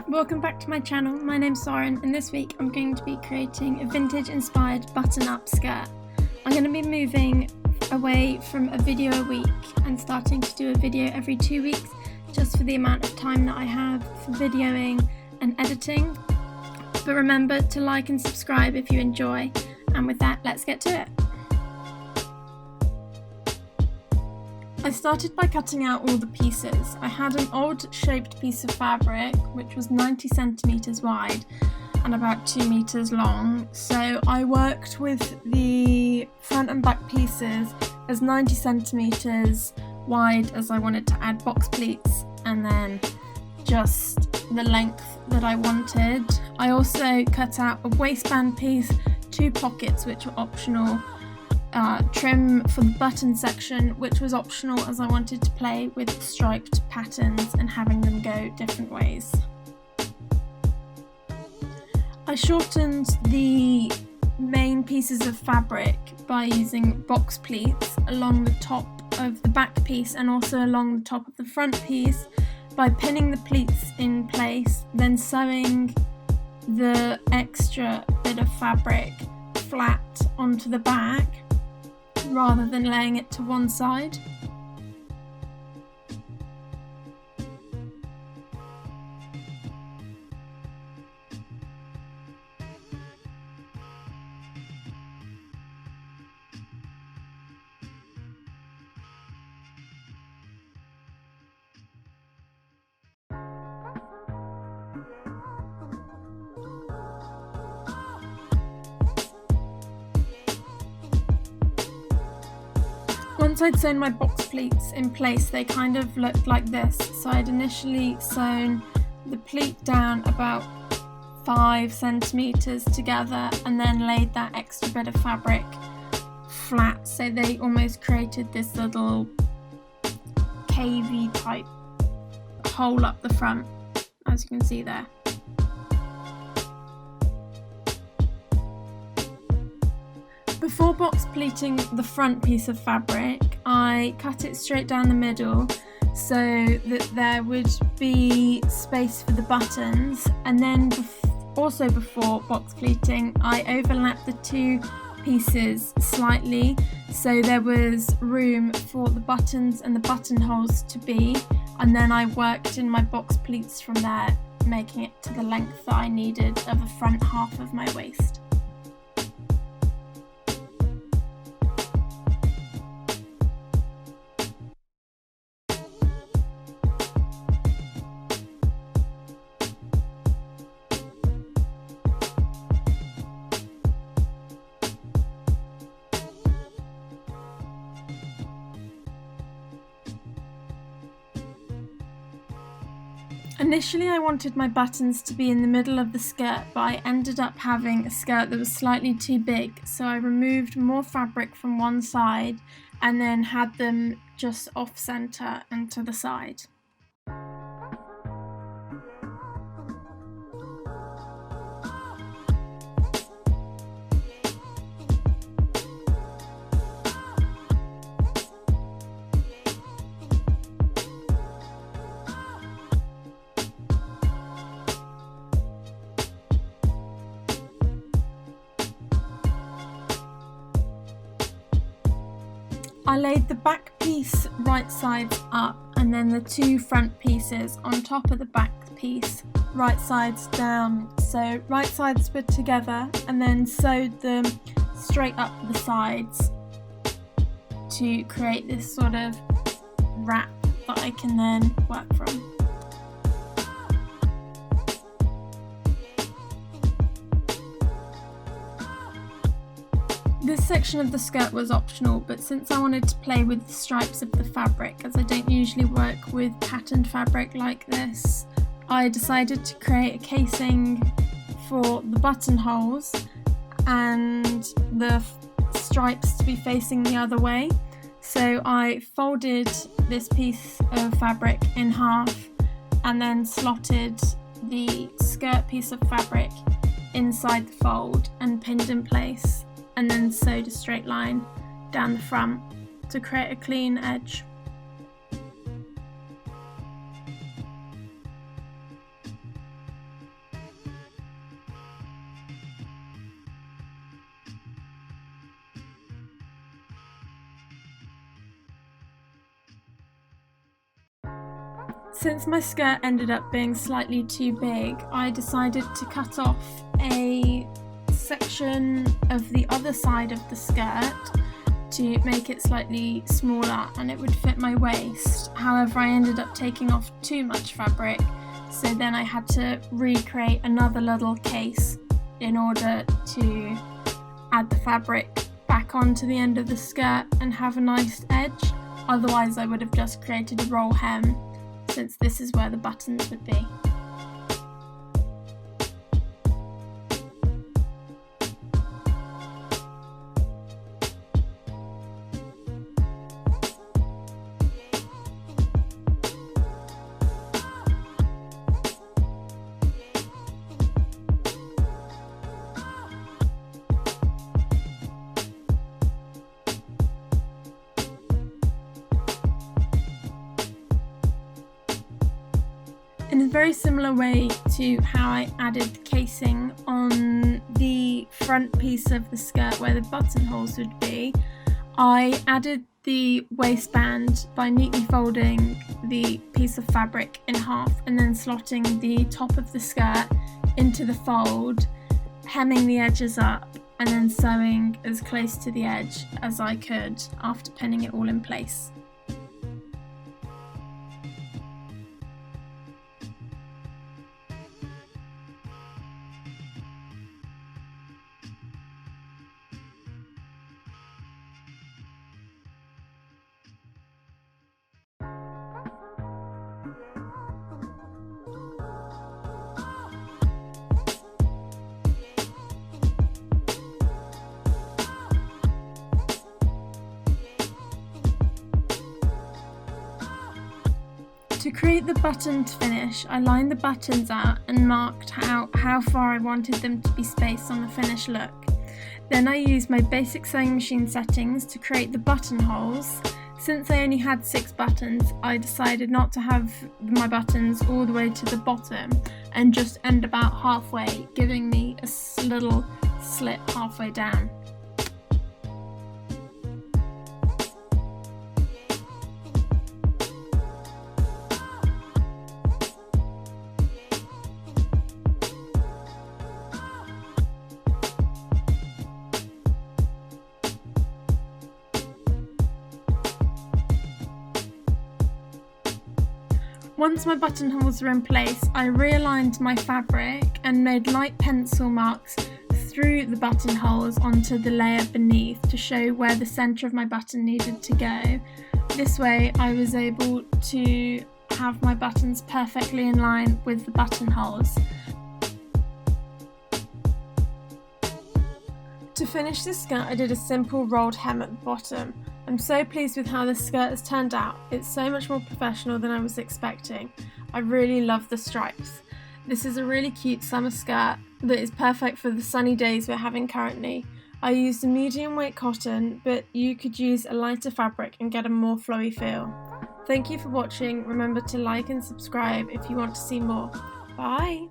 Welcome back to my channel. My name's Soren and this week I'm going to be creating a vintage inspired button-up skirt. I'm going to be moving away from a video a week and starting to do a video every 2 weeks just for the amount of time that I have for videoing and editing. But remember to like and subscribe if you enjoy, and with that, let's get to it. I started by cutting out all the pieces. I had an odd shaped piece of fabric which was 90 centimeters wide and about 2 meters long, so I worked with the front and back pieces as 90 centimeters wide as I wanted to add box pleats, and then just the length that I wanted. I also cut out a waistband piece, 2 pockets which were optional, trim for the button section which was optional as I wanted to play with striped patterns and having them go different ways. I shortened the main pieces of fabric by using box pleats along the top of the back piece and also along the top of the front piece by pinning the pleats in place, then sewing the extra bit of fabric flat onto the back rather than laying it to one side. Once I'd sewn my box pleats in place, they kind of looked like this. So I'd initially sewn the pleat down about 5 centimeters together and then laid that extra bit of fabric flat, so they almost created this little cavey type hole up the front, as you can see there. Before box pleating the front piece of fabric, I cut it straight down the middle so that there would be space for the buttons, and then also before box pleating I overlapped the 2 pieces slightly so there was room for the buttons and the buttonholes to be, and then I worked in my box pleats from there, making it to the length that I needed of the front half of my waist. Initially I wanted my buttons to be in the middle of the skirt, but I ended up having a skirt that was slightly too big, so I removed more fabric from one side and then had them just off center and to the side. I laid the back piece right sides up and then the 2 front pieces on top of the back piece right sides down, so right sides were together, and then sewed them straight up the sides to create this sort of wrap that I can then work from. This section of the skirt was optional, but since I wanted to play with the stripes of the fabric, as I don't usually work with patterned fabric like this, I decided to create a casing for the buttonholes and the stripes to be facing the other way. So I folded this piece of fabric in half and then slotted the skirt piece of fabric inside the fold and pinned in place, and then sewed a straight line down the front to create a clean edge. Since my skirt ended up being slightly too big, I decided to cut off a section of the other side of the skirt to make it slightly smaller and it would fit my waist. However, I ended up taking off too much fabric, so then I had to recreate another little case in order to add the fabric back onto the end of the skirt and have a nice edge. Otherwise I would have just created a roll hem, since this is where the buttons would be. In a very similar way to how I added the casing on the front piece of the skirt where the buttonholes would be, I added the waistband by neatly folding the piece of fabric in half and then slotting the top of the skirt into the fold, hemming the edges up and then sewing as close to the edge as I could after pinning it all in place. To create the buttoned finish, I lined the buttons out and marked out how far I wanted them to be spaced on the finished look. Then I used my basic sewing machine settings to create the buttonholes. Since I only had 6 buttons, I decided not to have my buttons all the way to the bottom and just end about halfway, giving me a little slit halfway down. Once my buttonholes were in place, I realigned my fabric and made light pencil marks through the buttonholes onto the layer beneath to show where the centre of my button needed to go. This way I was able to have my buttons perfectly in line with the buttonholes. To finish this skirt, I did a simple rolled hem at the bottom. I'm so pleased with how this skirt has turned out. It's so much more professional than I was expecting. I really love the stripes. This is a really cute summer skirt that is perfect for the sunny days we're having currently. I used a medium weight cotton, but you could use a lighter fabric and get a more flowy feel. Thank you for watching. Remember to like and subscribe if you want to see more. Bye!